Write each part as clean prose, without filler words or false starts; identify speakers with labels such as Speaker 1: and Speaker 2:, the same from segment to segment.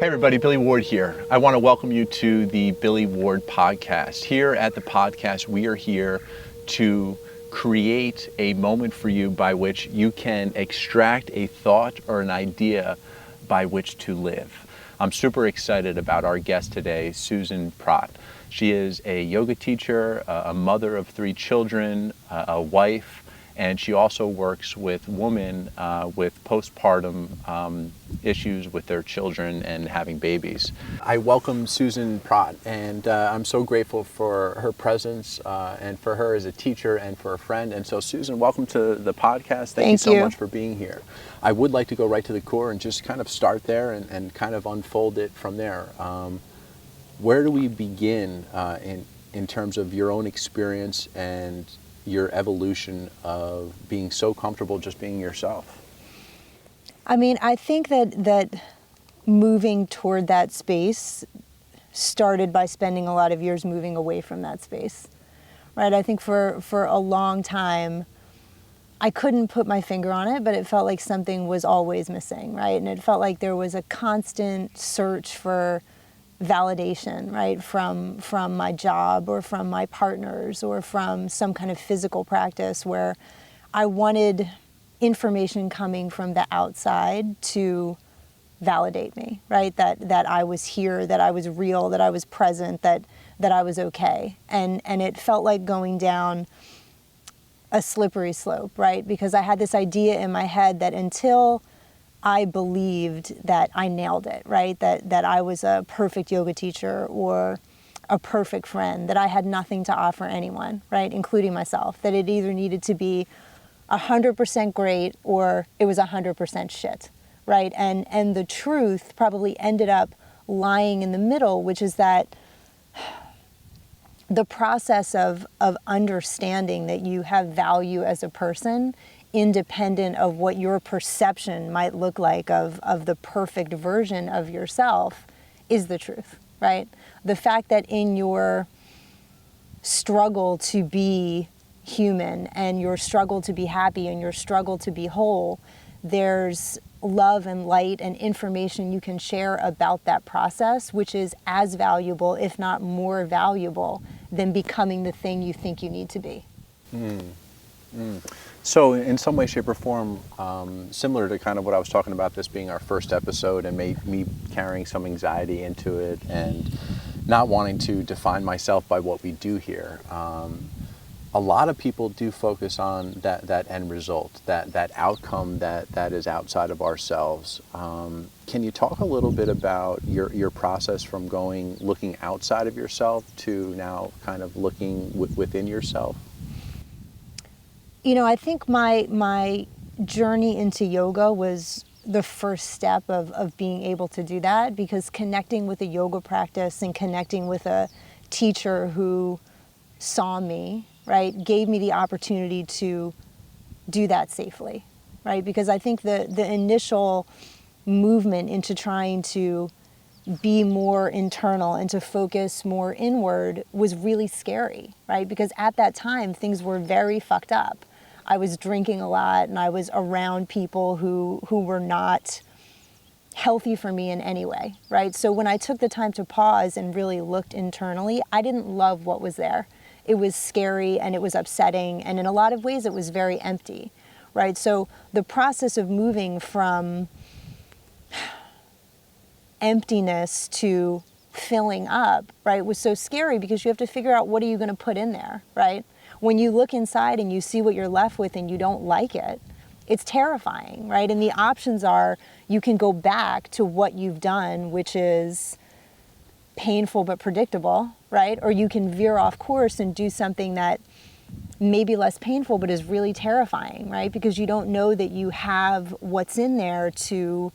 Speaker 1: Hey everybody, Billy Ward here. I want to welcome you to the Billy Ward podcast. Here at the podcast, we are here to create a moment for you by which you can extract a thought or an idea by which to live. I'm super excited about our guest today, Susan Pratt. She is a yoga teacher, a mother of 3 children, a wife, and she also works with women with postpartum issues with their children and having babies. I welcome Susan Pratt, and I'm so grateful for her presence and for her as a teacher and for a friend. And so, Susan, welcome to the podcast. Thank you so much for being here. I would like to go right to the core and just kind of start there and kind of unfold it from there. Where do we begin in terms of your own experience and your evolution of being so comfortable just being yourself?
Speaker 2: I mean, I think that moving toward that space started by spending a lot of years moving away from that space, right? I think for a long time, I couldn't put my finger on it, but it felt like something was always missing, right? And it felt like there was a constant search for validation, right, from my job or from my partners or from some kind of physical practice where I wanted information coming from the outside to validate me, right? That I was here, that I was real, that I was present, that I was okay. And it felt like going down a slippery slope, right? Because I had this idea in my head that until I believed that I nailed it, right? That I was a perfect yoga teacher or a perfect friend, that I had nothing to offer anyone, right? Including myself, that it either needed to be 100% great or it was 100% shit, right? And the truth probably ended up lying in the middle, which is that the process of understanding that you have value as a person independent of what your perception might look like of the perfect version of yourself is the truth, right? The fact that in your struggle to be human and your struggle to be happy and your struggle to be whole, there's love and light and information you can share about that process, which is as valuable, if not more valuable, than becoming the thing you think you need to be.
Speaker 1: So in some way, shape, or form, similar to kind of what I was talking about, this being our first episode and me carrying some anxiety into it and not wanting to define myself by what we do here, a lot of people do focus on that end result, that outcome that is outside of ourselves. Can you talk a little bit about your process from looking outside of yourself to now kind of looking within yourself?
Speaker 2: You know, I think my journey into yoga was the first step of being able to do that, because connecting with a yoga practice and connecting with a teacher who saw me, right, gave me the opportunity to do that safely, right? Because I think the initial movement into trying to be more internal and to focus more inward was really scary, right? Because at that time, things were very fucked up. I was drinking a lot and I was around people who were not healthy for me in any way, right? So when I took the time to pause and really looked internally, I didn't love what was there. It was scary and it was upsetting, and in a lot of ways it was very empty, right? So the process of moving from emptiness to filling up, right, was so scary because you have to figure out what are you going to put in there, right? When you look inside and you see what you're left with and you don't like it, it's terrifying, right? And the options are you can go back to what you've done, which is painful but predictable, right? Or you can veer off course and do something that may be less painful but is really terrifying, right? Because you don't know that you have what's in there to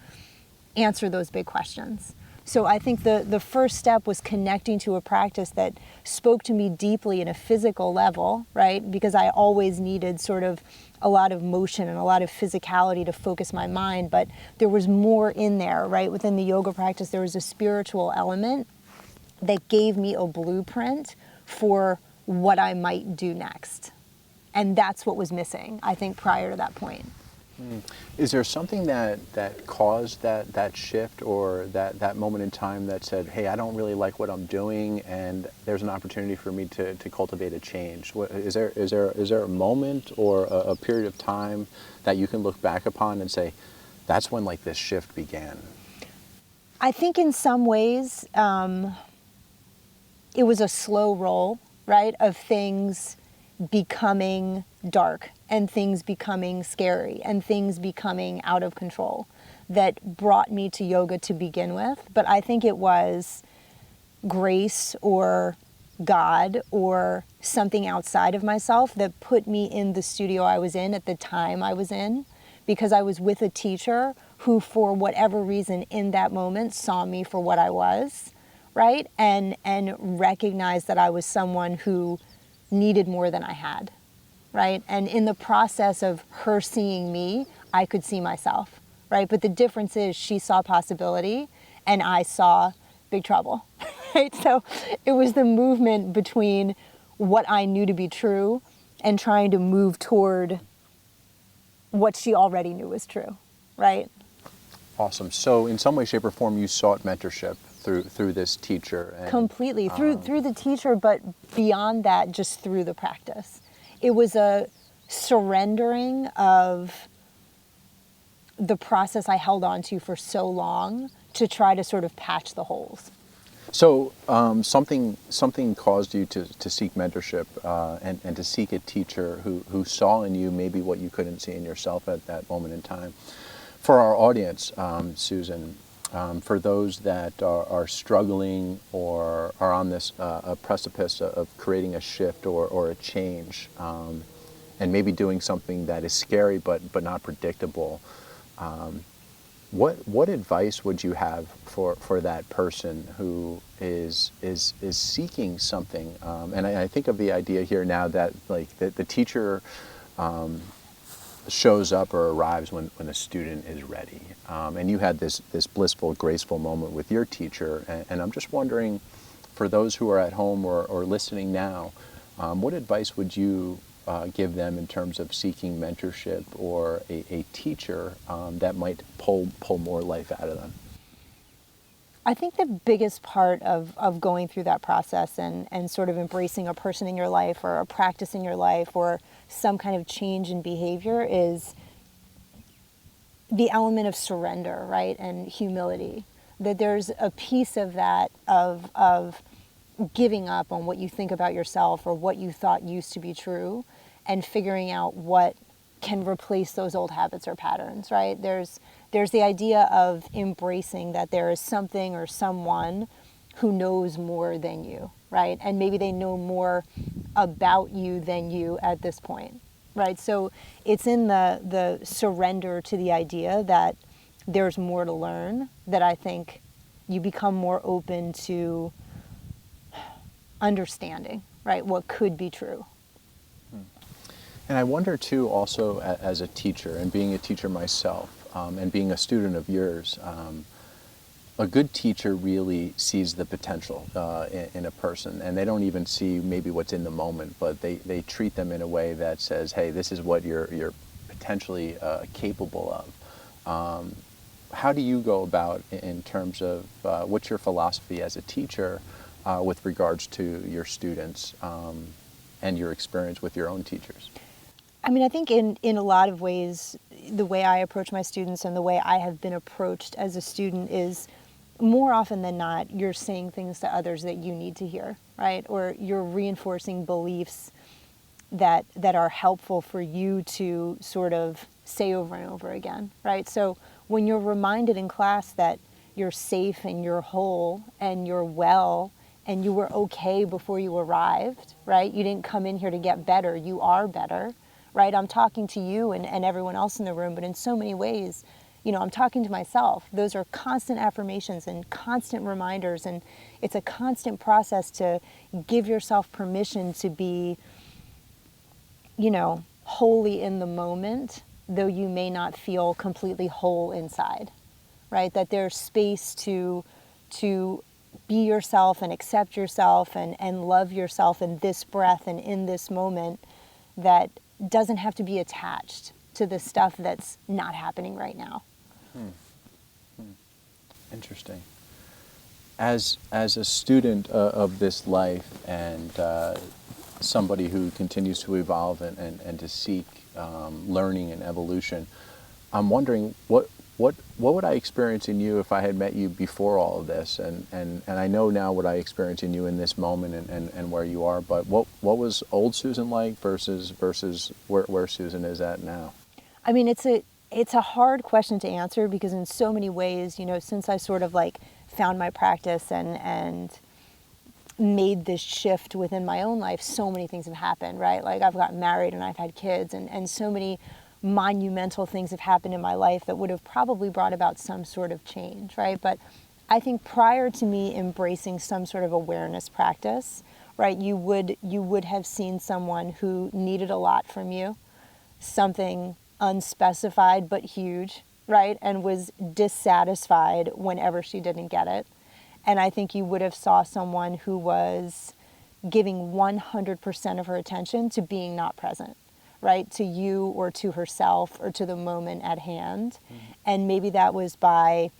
Speaker 2: answer those big questions. So I think the first step was connecting to a practice that spoke to me deeply in a physical level, right? Because I always needed sort of a lot of motion and a lot of physicality to focus my mind, but there was more in there, right? Within the yoga practice, there was a spiritual element that gave me a blueprint for what I might do next. And that's what was missing, I think, prior to that point.
Speaker 1: Is there something that caused that shift, or that moment in time that said, hey, I don't really like what I'm doing and there's an opportunity for me to cultivate a change? Is there a moment or a period of time that you can look back upon and say, that's when like this shift began?
Speaker 2: I think in some ways it was a slow roll, right, of things becoming dark and things becoming scary and things becoming out of control that brought me to yoga to begin with. But I think it was grace or God or something outside of myself that put me in the studio I was in at the time I was in, because I was with a teacher who, for whatever reason in that moment, saw me for what I was, right? And recognized that I was someone who needed more than I had, right? And in the process of her seeing me, I could see myself, right? But the difference is she saw possibility and I saw big trouble, right? So it was the movement between what I knew to be true and trying to move toward what she already knew was true, right?
Speaker 1: Awesome. So in some way, shape, or form, you sought mentorship through this teacher. And,
Speaker 2: completely through the teacher, but beyond that, just through the practice. It was a surrendering of the process I held on to for so long to try to sort of patch the holes.
Speaker 1: So something caused you to seek mentorship and to seek a teacher who saw in you maybe what you couldn't see in yourself at that moment in time. For our audience, Susan, for those that are struggling or are on this a precipice of creating a shift or a change, and maybe doing something that is scary but not predictable, what advice would you have for that person who is seeking something? And I think of the idea here now that like the teacher shows up or arrives when the student is ready. And you had this blissful, graceful moment with your teacher. And I'm just wondering, for those who are at home or listening now, what advice would you give them in terms of seeking mentorship or a teacher that might pull more life out of them?
Speaker 2: I think the biggest part of going through that process and sort of embracing a person in your life or a practice in your life or some kind of change in behavior is the element of surrender, right, and humility. That there's a piece of that of giving up on what you think about yourself or what you thought used to be true and figuring out what can replace those old habits or patterns, right? There's the idea of embracing that there is something or someone who knows more than you, right? And maybe they know more about you than you at this point, right? So it's in the surrender to the idea that there's more to learn that I think you become more open to understanding, right, what could be true.
Speaker 1: And I wonder too, also as a teacher and being a teacher myself and being a student of yours, a good teacher really sees the potential in a person, and they don't even see maybe what's in the moment, but they treat them in a way that says, hey, this is what you're potentially capable of. How do you go about in terms of what's your philosophy as a teacher with regards to your students and your experience with your own teachers?
Speaker 2: I mean, I think in a lot of ways, the way I approach my students and the way I have been approached as a student is more often than not, you're saying things to others that you need to hear, right? Or you're reinforcing beliefs that are helpful for you to sort of say over and over again, right? So when you're reminded in class that you're safe and you're whole and you're well and you were okay before you arrived, right? You didn't come in here to get better, you are better. Right, I'm talking to you and everyone else in the room, but in so many ways, you know, I'm talking to myself. Those are constant affirmations and constant reminders, and it's a constant process to give yourself permission to be, you know, wholly in the moment, though you may not feel completely whole inside, right? That there's space to be yourself and accept yourself and love yourself in this breath and in this moment that doesn't have to be attached to the stuff that's not happening right now.
Speaker 1: Interesting. As a student of this life and somebody who continues to evolve and to seek learning and evolution, I'm wondering what would I experience in you if I had met you before all of this? And I know now what I experience in you in this moment and where you are, but what was old Susan like versus where Susan is at now?
Speaker 2: I mean, it's a hard question to answer because in so many ways, you know, since I sort of like found my practice and made this shift within my own life, so many things have happened, right? Like I've gotten married and I've had kids and so many monumental things have happened in my life that would have probably brought about some sort of change, right? But I think prior to me embracing some sort of awareness practice, right, you would have seen someone who needed a lot from you, something unspecified but huge, right, and was dissatisfied whenever she didn't get it. And I think you would have saw someone who was giving 100% of her attention to being not present, right, to you or to herself or to the moment at hand. And maybe that was by,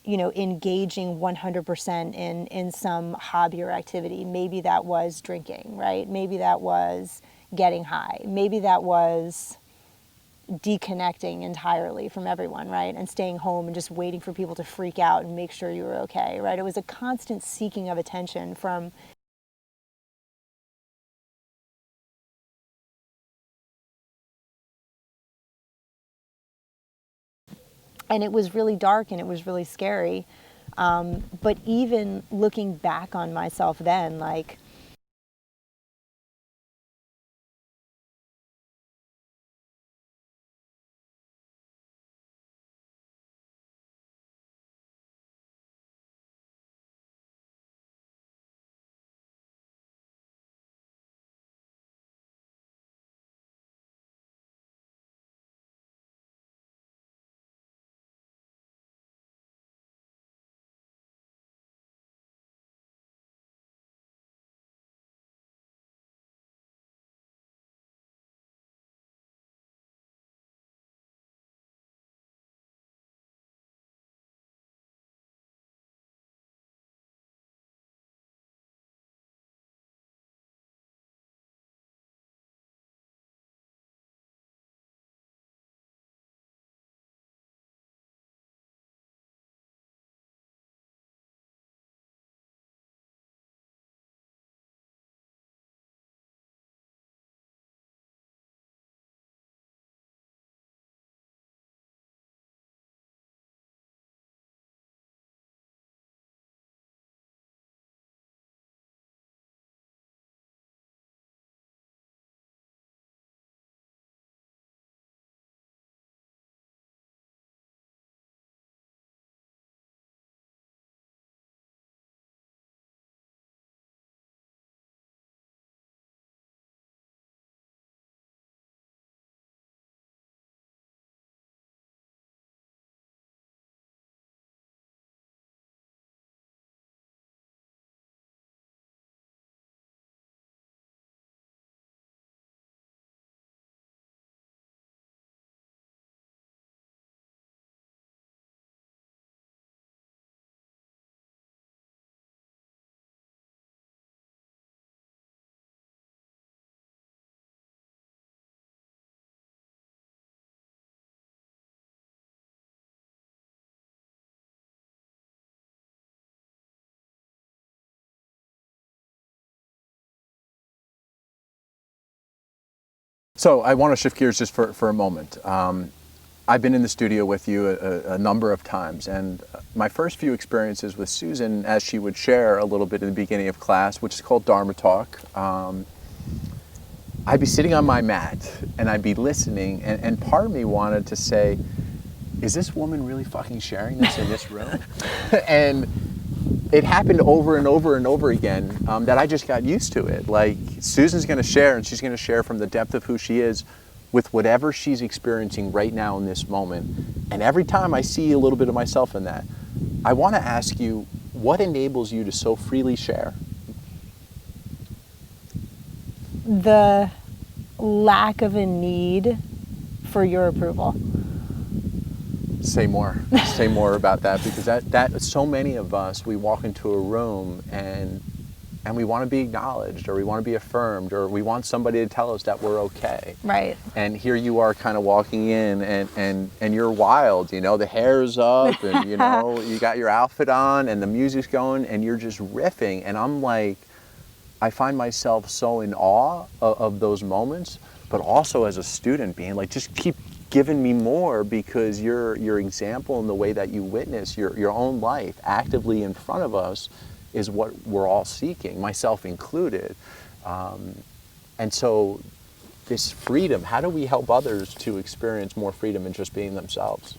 Speaker 2: you know, engaging 100% in some hobby or activity. Maybe that was drinking, right? Maybe that was getting high. Maybe that was deconnecting entirely from everyone, right? And staying home and just waiting for people to freak out and make sure you were okay, right? It was a constant seeking of attention from and it was really dark and it was really scary. But even looking back on myself then, like,
Speaker 1: So I want to shift gears just for a moment. I've been in the studio with you a number of times, and my first few experiences with Susan, as she would share a little bit in the beginning of class, which is called Dharma Talk, I'd be sitting on my mat and I'd be listening, and part of me wanted to say, is this woman really fucking sharing this in this room? And it happened over and over and over again that I just got used to it. Like, Susan's going to share, and she's going to share from the depth of who she is with whatever she's experiencing right now in this moment. And every time I see a little bit of myself in that, I want to ask you, what enables you to so freely share?
Speaker 2: the lack of a need for your approval.
Speaker 1: Say more. Say more about that, because that so many of us, we walk into a room and we want to be acknowledged, or we want to be affirmed, or we want somebody to tell us that we're okay.
Speaker 2: Right.
Speaker 1: And here you are kind of walking in and you're wild, you know, the hair's up and, you know, you got your outfit on and the music's going and you're just riffing. And I'm like, I find myself so in awe of those moments, but also as a student being like, just keep giving me more, because your example and the way that you witness your own life actively in front of us is what we're all seeking, myself included. And so this freedom, how do we help others to experience more freedom in just being themselves?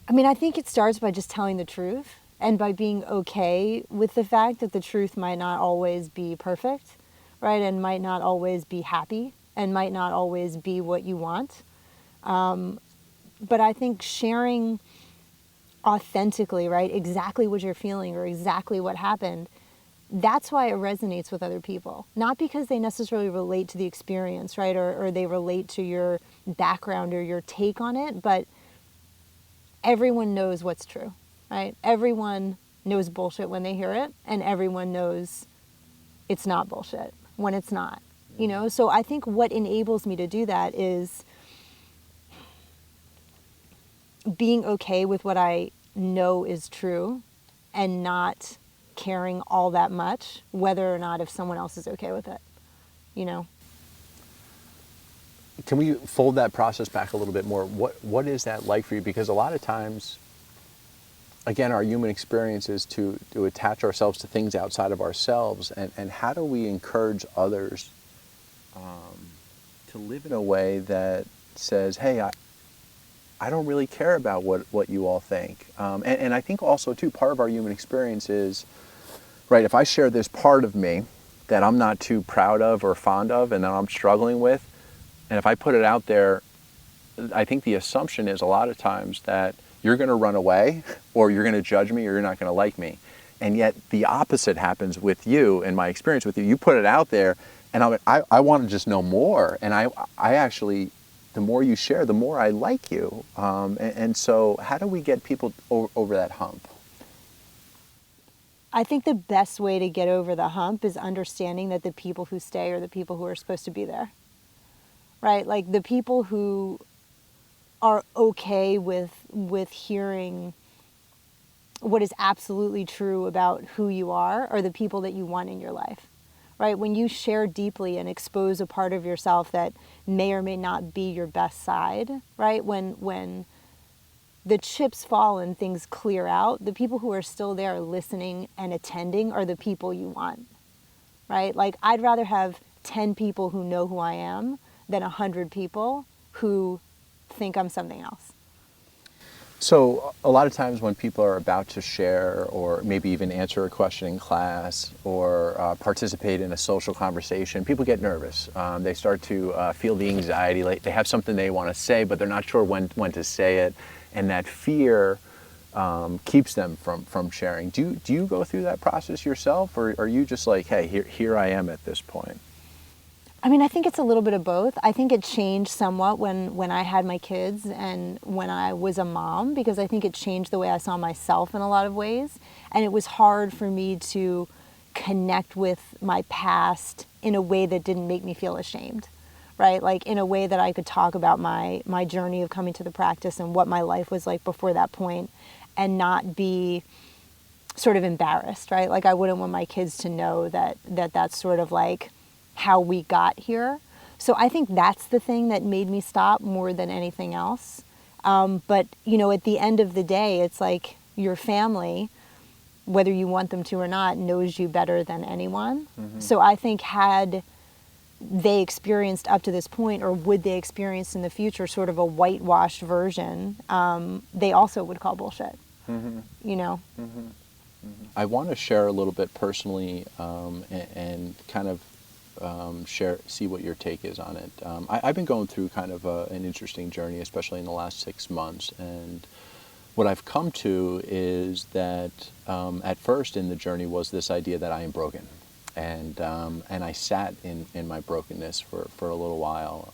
Speaker 2: I mean, I think it starts by just telling the truth and by being okay with the fact that the truth might not always be perfect, right? And might not always be happy and might not always be what you want. But I think sharing authentically, right, exactly what you're feeling or exactly what happened, that's why it resonates with other people. Not because they necessarily relate to the experience, right, or they relate to your background or your take on it, but everyone knows what's true, right? Everyone knows bullshit when they hear it, and everyone knows it's not bullshit when it's not, you know? So I think what enables me to do that is being okay with what I know is true and not caring all that much whether or not if someone else is okay with it, you know?
Speaker 1: Can we fold that process back a little bit more? What is that like for you? Because a lot of times, again, our human experience is to attach ourselves to things outside of ourselves, and how do we encourage others to live in a way that says, hey, I don't really care about what you all think. And I think also, too, part of our human experience is, right, if I share this part of me that I'm not too proud of or fond of and that I'm struggling with, and if I put it out there, I think the assumption is a lot of times that you're going to run away or you're going to judge me or you're not going to like me. And yet the opposite happens with you, in my experience with you. You put it out there and I want to just know more. And I actually, the more you share, the more I like you. And so how do we get people over that hump?
Speaker 2: I think the best way to get over the hump is understanding that the people who stay are the people who are supposed to be there, right? Like the people who are okay with hearing what is absolutely true about who you are the people that you want in your life, right? When you share deeply and expose a part of yourself that may or may not be your best side, right? When the chips fall and things clear out, the people who are still there listening and attending are the people you want, right? Like I'd rather have 10 people who know who I am than 100 people who think I'm something else.
Speaker 1: So a lot of times when people are about to share or maybe even answer a question in class or participate in a social conversation, people get nervous. They start to feel the anxiety, like they have something they want to say, but they're not sure when to say it. And that fear keeps them from sharing. Do you go through that process yourself, or are you just like, hey, here I am at this point?
Speaker 2: I mean, I think it's a little bit of both. I think it changed somewhat when I had my kids and when I was a mom, because I think it changed the way I saw myself in a lot of ways. And it was hard for me to connect with my past in a way that didn't make me feel ashamed, right? Like in a way that I could talk about my journey of coming to the practice and what my life was like before that point and not be sort of embarrassed, right? Like I wouldn't want my kids to know that's sort of like how we got here. So I think that's the thing that made me stop more than anything else. But, you know, at the end of the day, it's like your family, whether you want them to or not, knows you better than anyone. Mm-hmm. So I think had they experienced up to this point, or would they experience in the future sort of a whitewashed version, they also would call bullshit, mm-hmm. you know? Mm-hmm.
Speaker 1: Mm-hmm. I want to share a little bit personally and kind of see what your take is on it. I've been going through kind of an interesting journey, especially in the last 6 months. And what I've come to is that at first in the journey was this idea that I am broken. And I sat in my brokenness for a little while.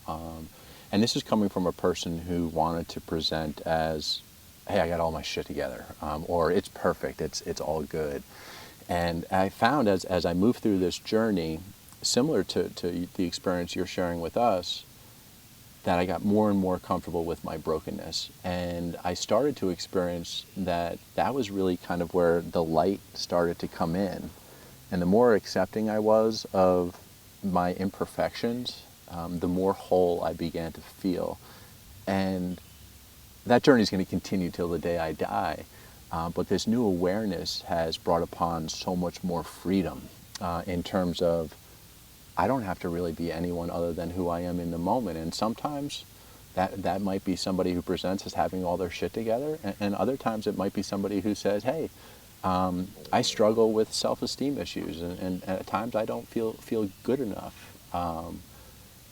Speaker 1: And this is coming from a person who wanted to present as, hey, I got all my shit together, or it's perfect, it's all good. And I found as I moved through this journey, similar to the experience you're sharing with us, that I got more and more comfortable with my brokenness. And I started to experience that that was really kind of where the light started to come in. And the more accepting I was of my imperfections, the more whole I began to feel. And that journey is going to continue till the day I die. But this new awareness has brought upon so much more freedom in terms of I don't have to really be anyone other than who I am in the moment. And sometimes that might be somebody who presents as having all their shit together. And other times it might be somebody who says, hey, I struggle with self-esteem issues. And at times I don't feel good enough.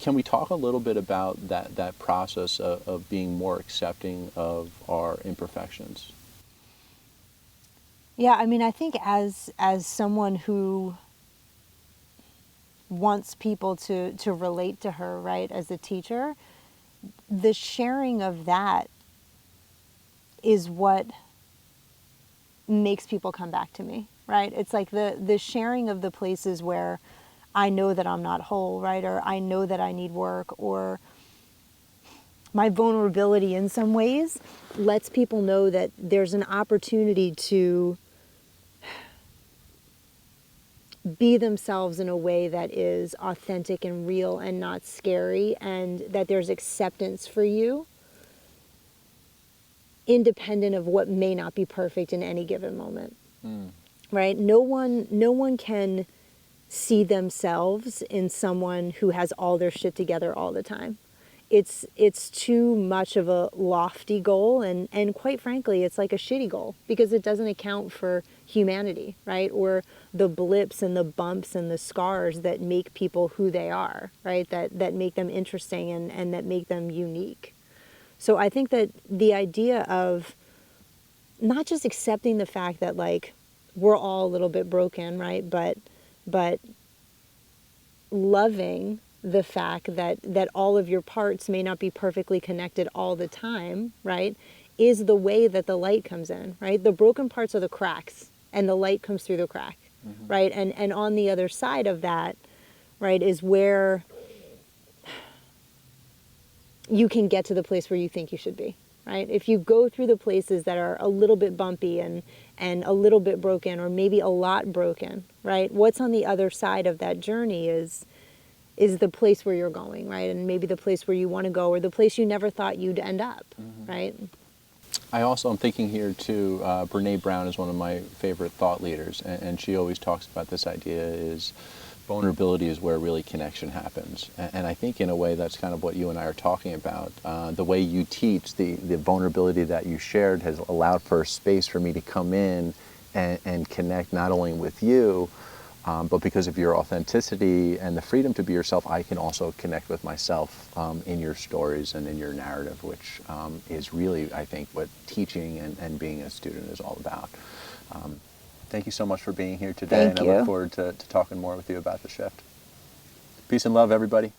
Speaker 1: Can we talk a little bit about that process of being more accepting of our imperfections?
Speaker 2: Yeah, I mean, I think as someone who wants people to relate to her, right, as a teacher, the sharing of that is what makes people come back to me, right? It's like the sharing of the places where I know that I'm not whole, right? Or I know that I need work, or my vulnerability in some ways lets people know that there's an opportunity to be themselves in a way that is authentic and real and not scary, and that there's acceptance for you independent of what may not be perfect in any given moment. Right? No one can see themselves in someone who has all their shit together all the time. It's too much of a lofty goal, and quite frankly, it's like a shitty goal because it doesn't account for humanity, right? Or the blips and the bumps and the scars that make people who they are, right? That make them interesting and that make them unique. So I think that the idea of not just accepting the fact that like we're all a little bit broken, right? But loving the fact that all of your parts may not be perfectly connected all the time, right, is the way that the light comes in, right? The broken parts are the cracks, and the light comes through the crack, right? And on the other side of that, right, is where you can get to the place where you think you should be, right? If you go through the places that are a little bit bumpy and a little bit broken, or maybe a lot broken, right? What's on the other side of that journey is the place where you're going, right? And maybe the place where you want to go, or the place you never thought you'd end up, right?
Speaker 1: I also am thinking here too, Brene Brown is one of my favorite thought leaders, and she always talks about this idea is vulnerability is where really connection happens. And I think in a way that's kind of what you and I are talking about. The way you teach, the vulnerability that you shared has allowed for a space for me to come in and connect not only with you, but because of your authenticity and the freedom to be yourself, I can also connect with myself in your stories and in your narrative, which is really, I think, what teaching and being a student is all about. Thank you so much for being here today,
Speaker 2: Thank
Speaker 1: and
Speaker 2: you.
Speaker 1: I look forward to talking more with you about the shift. Peace and love, everybody.